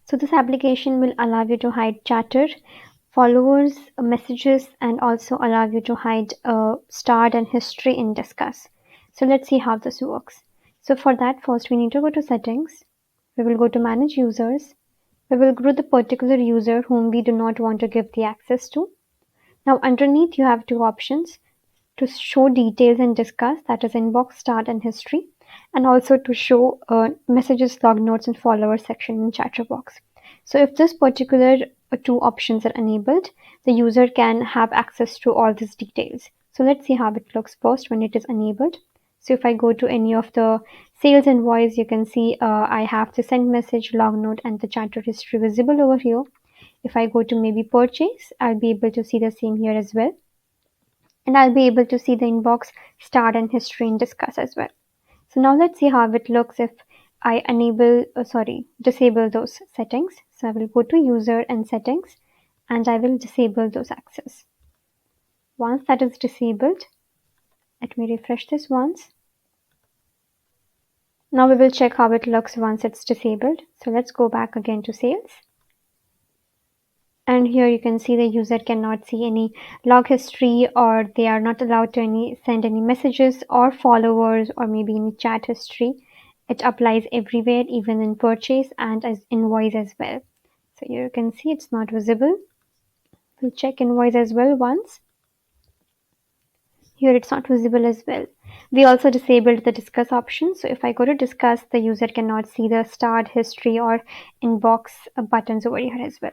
So this application will allow you to hide chatter, followers, messages, and also allow you to hide start and history in Discuss. So let's see how this works. So for that, first we need to go to settings. We will go to manage users. We will group the particular user whom we do not want to give the access to. Now underneath you have two options: to show details and Discuss, that is inbox, start, and history, and also to show messages, log notes, and follower section in Chatterbox. So if this particular two options are enabled, the user can have access to all these details. So let's see how it looks first when it is enabled. So if I go to any of the sales invoice, you can see I have the send message, log note, and the chatter history visible over here. If I go to maybe purchase, I'll be able to see the same here as well. And I'll be able to see the inbox, start, and history in Discuss as well. So now let's see how it looks if I disable those settings. So I will go to user and settings and I will disable those access. Once that is disabled, let me refresh this once. Now we will check how it looks once it's disabled. So let's go back again to sales. And here you can see the user cannot see any log history, or they are not allowed to send any messages or followers or maybe any chat history. It applies everywhere, even in purchase and as invoice as well. So here you can see it's not visible. We'll check invoice as well once. Here it's not visible as well. We also disabled the Discuss option. So if I go to Discuss, the user cannot see the start, history, or inbox buttons over here as well.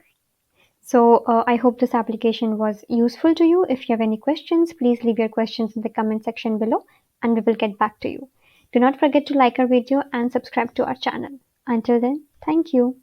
So I hope this application was useful to you. If you have any questions, please leave your questions in the comment section below and we will get back to you. Do not forget to like our video and subscribe to our channel. Until then, thank you.